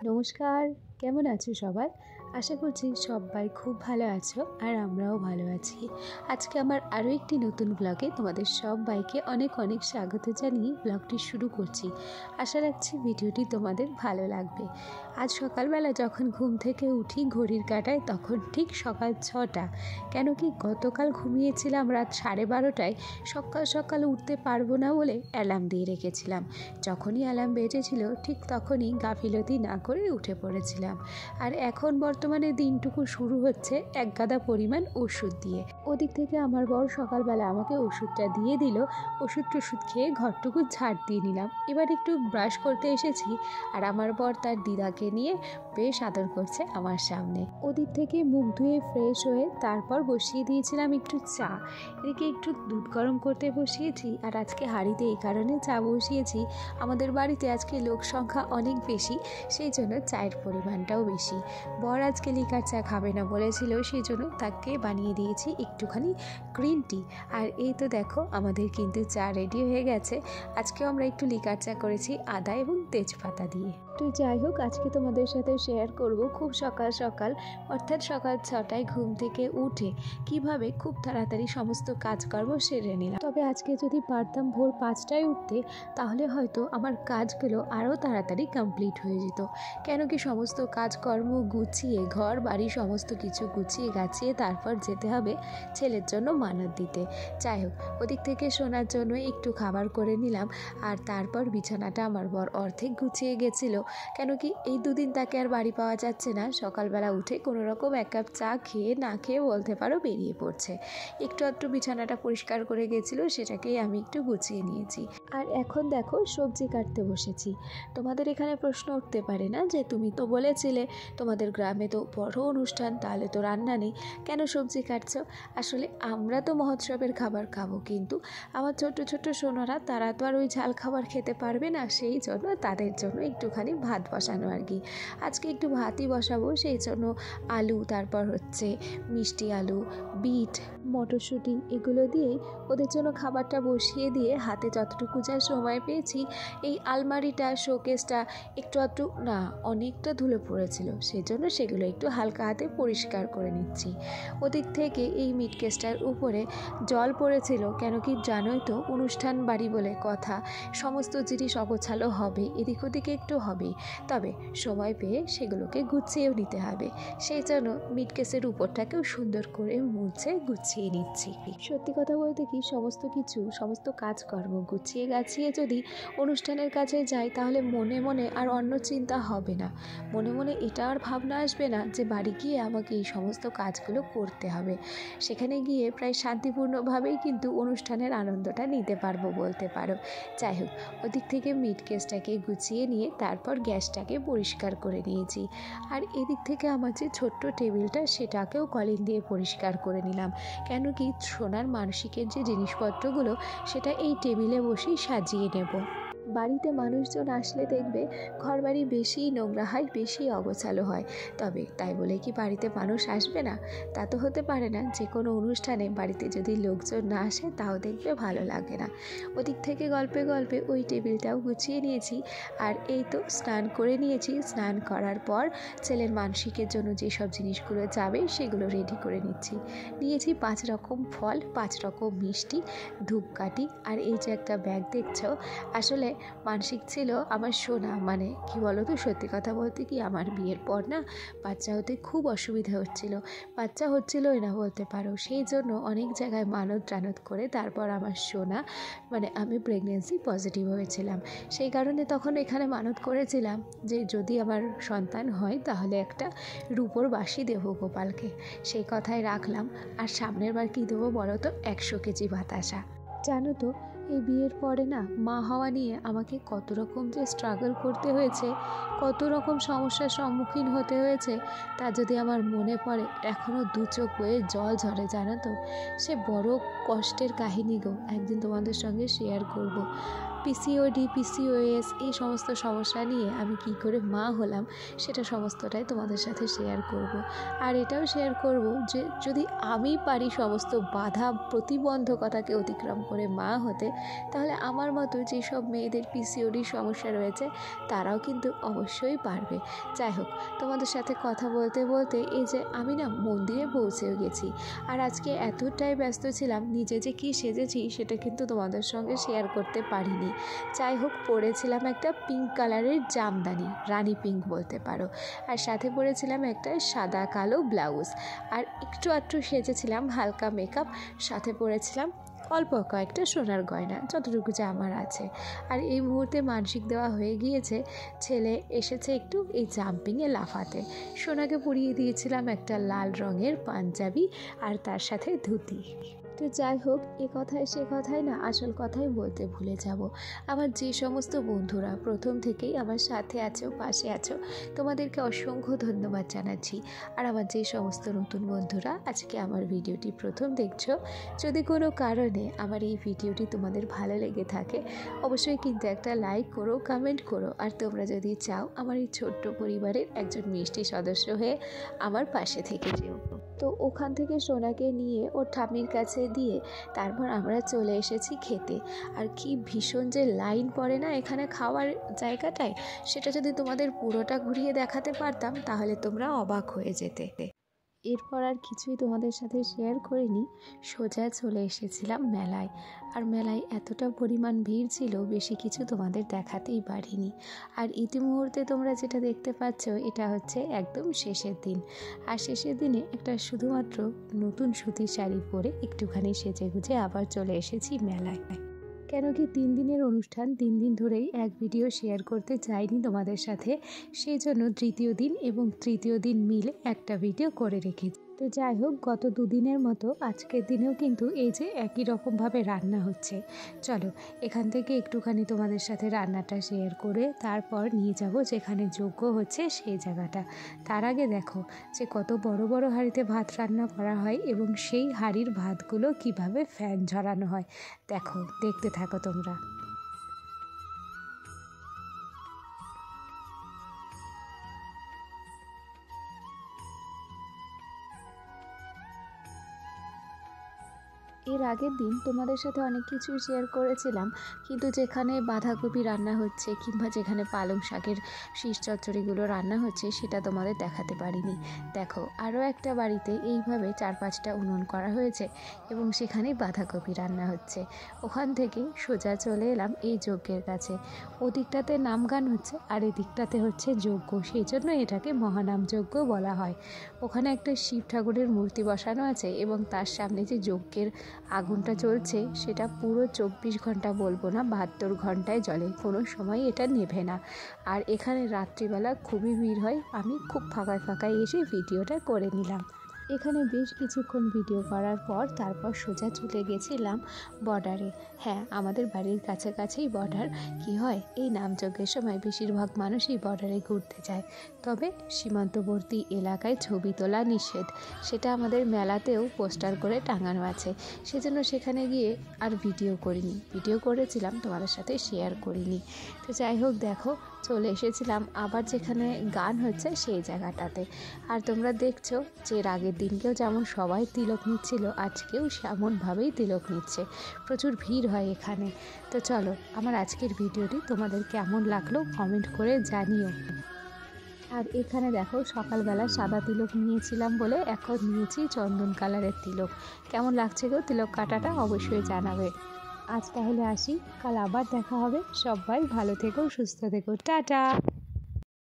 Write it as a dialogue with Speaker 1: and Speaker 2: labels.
Speaker 1: নমস্কার, কেমন আছো সবাই? আশা করছি সবাই খুব ভালো আছো আর আমরাও ভালো আছি। আজকে আমার আরও একটি নতুন ব্লগে তোমাদের সবাইকে অনেক অনেক স্বাগত জানিয়ে ব্লগটি শুরু করছি। আশা রাখছি ভিডিওটি তোমাদের ভালো লাগবে। আজ সকালবেলা যখন ঘুম থেকে উঠি ঘড়ির কাঁটায় তখন ঠিক সকাল 6টা। কেন কি গতকাল ঘুমিয়েছিলাম রাত 12:30টায়, সকাল সকাল উঠতে পারবো না বলে অ্যালার্ম দিয়ে রেখেছিলাম। যখনই অ্যালার্ম বেজেছিল ঠিক তখনই গাফিলতি না করে উঠে পড়েছিলাম। আর এখন বর্তমানে দিনটুকু শুরু হচ্ছে এক গাদা পরিমাণ ওষুধ দিয়ে। ওদিক থেকে আমার বর সকালবেলা আমাকে ওষুধটা দিয়ে দিল। ওষুধ খেয়ে ঘরটুকু ঝাড় দিয়ে নিলাম। এবার একটু ব্রাশ করতে এসেছি আর আমার বর তার দিদাকে নিয়ে বেশ আদর করছে আমার সামনে। ওদিক থেকে মুখ ধুয়ে ফ্রেশ হয়ে তারপর বসিয়ে দিয়েছিলাম একটু চা। এদিকে একটু দুধ গরম করতে বসিয়েছি। আর আজকে হাঁড়িতে এই কারণে চা বসিয়েছি, আমাদের বাড়িতে আজকে লোক সংখ্যা অনেক বেশি, সেই জন্য চায়ের পরিমাণটাও বেশি। বর আজকে লিকার চা খাবে না বলেছিল, সেই জন্য তাকে বানিয়ে দিয়েছি একটুখানি গ্রিন টি। আর এই তো দেখো আমাদের কিন্তু চা রেডি হয়ে গেছে। আজকেও আমরা একটু লিকার চা করেছি আদা এবং তেজপাতা দিয়ে। তো যাই হোক, আজকে তোমাদের সাথে শেয়ার করব খুব সকাল সকাল অর্থাৎ সকাল 6টায় ঘুম থেকে উঠে কিভাবে খুব তাড়াতাড়ি সমস্ত কাজকর্ম সেরে নিলাম। তবে আজকে যদি পারতাম ভোর 5টায় উঠতে তাহলে হয়তো আমার কাজগুলো আরও তাড়াতাড়ি কমপ্লিট হয়ে যেত। কেন কি সমস্ত কাজকর্ম গুছিয়ে ঘর বাড়ি সমস্ত কিছু গুছিয়ে গাছিয়ে তারপর যেতে হবে ছেলের জন্য মানত দিতে। যাই হোক, ওদিক থেকে শোনার জন্য একটু খাবার করে নিলাম। আর তারপর বিছানাটা আমার বর অর্ধেক গুছিয়ে গেছিলো। কেন কি এই দুদিন তাকে আর বাড়ি পাওয়া যাচ্ছে না, সকালবেলা উঠে কোনো রকম এক কাপ চা খেয়ে না খেয়ে বলতে পারো বেরিয়ে পড়ছে। একটু বিছানাটা পরিষ্কার করে গেছিলো, সেটাকেই আমি একটু গুছিয়ে নিয়েছি। আর এখন দেখো সবজি কাটতে বসেছি। তোমাদের এখানে প্রশ্ন উঠতে পারে না যে তুমি তো বলেছিলে তোমাদের গ্রামে তো বড় অনুষ্ঠান, তাহলে তো রান্না নেই, কেন সবজি কাটছো? আসলে আমরা তো মহোৎসবের খাবার খাবো, কিন্তু আমার ছোট ছোট সোনারা তারা তো আর ওই ঝাল খাবার খেতে পারবে না, সেই জন্য তাদের জন্য একটুখানি ভাত বসানো আর কি। আজকে একটু ভাতই বসাবো, সেই জন্য আলু, তারপর হচ্ছে মিষ্টি আলু, বিট, মটরশুঁটি এগুলো দিয়েই ওদের জন্য খাবারটা বসিয়ে দিয়ে হাতে যতটুকু যা সময় পেয়েছি এই আলমারিটা শোকেসটা একটু না অনেকটা ধুলো পড়েছিল, সেই জন্য সেগুলো একটু হালকা হাতে পরিষ্কার করে নিচ্ছি। ওদিক থেকে এই মিট কেসটার উপরে জল পড়েছিল, কেন কি জানোই তো অনুষ্ঠান বাড়ি বলে কথা, সমস্ত জিনিস অগোছালো হবে, এদিক ওদিকে একটু হবেই, তবে সময় পেয়ে সেগুলোকে গুছিয়েও নিতে হবে। সেই জন্য মিট কেসের উপরটাকেও সুন্দর করে মুছে গুছিয়ে নিচ্ছি। সত্যি কথা বলতে কি সমস্ত কাজকর্ম গুছিয়ে গাছিয়ে যদি অনুষ্ঠানের কাছে যাই তাহলে মনে মনে আর অন্য চিন্তা হবে না, মনে মনে এটা আর ভাবনা আসবে না যে বাড়ি গিয়ে আমাকে এই সমস্ত কাজগুলো করতে হবে। সেখানে গিয়ে প্রায় শান্তিপূর্ণভাবেই কিন্তু অনুষ্ঠানের আনন্দটা নিতে পারবো বলতে পারো। যাই হোক, ওদিক থেকে মিট কেসটাকে গুছিয়ে নিয়ে তারপর গ্যাসটাকে পরিষ্কার করে নিয়েছি। আর এদিক থেকে আমার যে ছোট্ট টেবিলটা সেটাকেও কলিন দিয়ে পরিষ্কার করে নিলাম। কেন কি সোনার মানসিকের যে জিনিসপত্রগুলো সেটা এই টেবিলে বসেই সাজিয়ে নেব। বাড়িতে মানুষজন আসলে দেখবে ঘরবাড়ি বেশি নোংরা হয়, বেশি অগোছালো হয়, তবে তাই বলে কি বাড়িতে মানুষ আসবে না? তা তো হতে পারে না। যে কোনো অনুষ্ঠানে বাড়িতে যদি লোকজন না আসে তাও দেখবে ভালো লাগে না। ওদিক থেকে গল্পে গল্পে ওই টেবিলটাও গুছিয়ে নিয়েছি। আর এই তো স্নান করে নিয়েছি। স্নান করার পর ছেলের মানসিকের জন্য যেসব জিনিসগুলো যাবে সেগুলো রেডি করে নিয়েছি 5 রকম ফল, 5 রকম মিষ্টি, ধূপকাঠি, আর এই যে একটা ব্যাগ দেখছো, আসলে মানসিক ছিল আমার সোনা, মানে কি বলো তো, সত্যি কথা বলতে কি আমার বিয়ের পর না বাচ্চা হতে খুব অসুবিধা বাচ্চা হচ্ছিলই না বলতে পারো, সেই জন্য অনেক জায়গায় মানত করে তারপর আমার সোনা, মানে আমি প্রেগনেন্সি পজিটিভ হয়েছিলাম। সেই কারণে তখন এখানে মানত করেছিলাম যে যদি আমার সন্তান হয় তাহলে একটা রূপোর বাঁশি দেবো গোপালকে। সেই কথাই রাখলাম। আর সামনের বার কী দেবো বলো তো, 100 কেজি বাতাসা। জানো তো এই বিয়ের পরে না মা হওয়া নিয়ে আমাকে কত রকম যে স্ট্রাগল করতে হয়েছে, কত রকম সমস্যার সম্মুখীন হতে হয়েছে, তা যদি আমার মনে পড়ে এখনও 2 চোখ বয়ে জল ঝরে। জানো তো সে বড় কষ্টের কাহিনী গো, একদিন তোমাদের সঙ্গে শেয়ার করব। পিসিওডি, পিসিওএস এই সমস্ত সমস্যা নিয়ে আমি কি করে মা হলাম সেটা সমস্তটাই তোমাদের সাথে শেয়ার করব। আর এটাও শেয়ার করব যে যদি আমি পারি সমস্ত বাধা প্রতিবন্ধকতাকে অতিক্রম করে মা হতে, তাহলে আমার মতো যেসব মেয়েদের পিসিওডির সমস্যা রয়েছে তারাও কিন্তু অবশ্যই পারবে। যাই হোক, তোমাদের সাথে কথা বলতে বলতে এই যে আমি না মন্দিরে পৌঁছেও গেছি। আর আজকে এতটাই ব্যস্ত ছিলাম, নিজে যে কী সেজেছি সেটা কিন্তু তোমাদের সঙ্গে শেয়ার করতে পারিনি। যাই হোক, পরেছিলাম একটা পিঙ্ক কালারের জামদানি, রানী পিঙ্ক বলতে পারো, আর সাথে পরেছিলাম একটা সাদা কালো ব্লাউজ, আর একটু আধটু সেজেছিলাম হালকা মেকআপ, সাথে পরেছিলাম অল্প কয়েকটা সোনার গয়না, যতটুকু যা আমার আছে। আর এই মুহূর্তে মানসিক দেওয়া হয়ে গিয়েছে, ছেলে এসেছে একটু এই জাম্পিংয়ে লাফাতে। সোনাকে পরিয়ে দিয়েছিলাম একটা লাল রঙের পাঞ্জাবি আর তার সাথে ধুতি। তো যাই হোক, এ কথায় সে কথায় না আসল কথাই বলতে ভুলে যাব। আমার যে সমস্ত বন্ধুরা প্রথম থেকেই আমার সাথে আছো, পাশে আছো, তোমাদেরকে অসংখ্য ধন্যবাদ জানাচ্ছি। আর আমার যে সমস্ত নতুন বন্ধুরা আজকে আমার ভিডিওটি প্রথম দেখছো, যদি কোনো কারণে আমার এই ভিডিওটি তোমাদের ভালো লেগে থাকে, অবশ্যই কিন্তু একটা লাইক করো, কমেন্ট করো। আর তোমরা যদি চাও আমার এই ছোট্ট পরিবারের একজন মিষ্টি সদস্য হয়ে আমার পাশে থেকে যেও। তো ওখান থেকে সোনাকে নিয়ে ওর ঠাম্মির কাছে দিয়ে তারপর আমরা চলে এসেছি খেতে। আর কি ভীষণ যে লাইন পড়ে না এখানে খাওয়ার জায়গাটায়, সেটা যদি তোমাদের পুরোটা ঘুরিয়ে দেখাতে পারতাম তাহলে তোমরা অবাক হয়ে যেতে। এরপর আর কিছুই তোমাদের সাথে শেয়ার করিনি, সোজা চলে এসেছিলাম মেলায়। আর মেলায় এতটা পরিমাণ ভিড় ছিল, বেশি কিছু তোমাদের দেখাতেই পারিনি। আর ইতিমুহূর্তে তোমরা যেটা দেখতে পাচ্ছ এটা হচ্ছে একদম শেষের দিন। আর শেষের দিনে একটা শুধুমাত্র নতুন সুতির শাড়ি পরে একটুখানি সেজে গুজে আবার চলে এসেছি মেলায়। কেন কি 3 দিনের অনুষ্ঠান, 3 দিন ধরেই এক ভিডিও শেয়ার করতে চাইনি তোমাদের সাথে, সেই জন্য তৃতীয় দিন এবং তৃতীয় দিন মিলে একটা ভিডিও করে রেখেছি। তো যাই হোক, গত 2 দিনের মতো আজকের দিনেও কিন্তু এই যে একই রকমভাবে রান্না হচ্ছে। চলো এখান থেকে একটুখানি তোমাদের সাথে রান্নাটা শেয়ার করে তারপর নিয়ে যাব যেখানে যজ্ঞ হচ্ছে সেই জায়গাটা। তার আগে দেখো যে কত বড় বড় হাঁড়িতে ভাত রান্না করা হয় এবং সেই হাঁড়ির ভাতগুলো কিভাবে ফ্যান ঝরানো হয়। দেখো, দেখতে থাকো তোমরা। এর আগের দিন তোমাদের সাথে অনেক কিছুই শেয়ার করেছিলাম, কিন্তু যেখানে বাঁধাকপি রান্না হচ্ছে কিংবা যেখানে পালং শাকের শীষ চচ্চড়িগুলো রান্না হচ্ছে সেটা তোমাদের দেখাতে পারিনি। দেখো, আরও একটা বাড়িতে এইভাবে 4-5টা উনুন করা হয়েছে এবং সেখানে বাঁধাকপি রান্না হচ্ছে। ওখান থেকে সোজা চলে এলাম এই যজ্ঞের কাছে। ওদিকটাতে নাম গান হচ্ছে আর এদিকটাতে হচ্ছে যজ্ঞ, সেই জন্য এটাকে মহানাম যজ্ঞ বলা হয়। ওখানে একটা শিব ঠাকুরের মূর্তি বসানো আছে এবং তার সামনে যে যজ্ঞের আগুনটা জ্বলছে সেটা পুরো 24 ঘন্টা বলবো না, 72 ঘন্টায় জ্বলে, কোনো সময় এটা নেভে না। আর এখানে রাত্রিবেলা খুবই ভিড় হয়। আমি খুব ফাঁকায় ফাঁকায় এসে ভিডিওটা করে নিলাম। এখানে বেশ কিছুক্ষণ ভিডিও করার পর তারপর সোজা চলে গেছিলাম বর্ডারে। হ্যাঁ, আমাদের বাড়ির কাছাকাছিই বর্ডার। কি হয়, এই নামযজ্ঞের সময় বেশিরভাগ মানুষই বর্ডারে ঘুরতে যায়, তবে সীমান্তবর্তী এলাকায় ছবি তোলা নিষেধ। সেটা আমাদের মেলাতেও পোস্টার করে টাঙানো আছে, সেজন্য সেখানে গিয়ে আর ভিডিও করিনি। ভিডিও করেছিলাম, তোমাদের সাথে শেয়ার করিনি। তো যাই হোক, দেখো চলে এসেছিলাম আবার যেখানে গান হচ্ছে সেই জায়গাটাতে। আর তোমরা দেখছো যে আগের দিনকেও যেমন সবাই তিলক নিচ্ছিল, আজকেও সেমনভাবেই তিলক নিচ্ছে। প্রচুর ভিড় হয় এখানে। তো চলো, আমার আজকের ভিডিওটি তোমাদের কেমন লাগলো কমেন্ট করে জানিও। আর এখানে দেখো, সকালবেলা সাদা তিলক নিয়েছিলাম বলে এখন নিয়েছি চন্দন কালারের তিলক। কেমন লাগছে গো তিলক কাটাটা, অবশ্যই জানাবে। আজ তাহলে আসি, কাল আবার দেখা হবে। সবাই ভালো থেকো, সুস্থ থেকো, টাটা।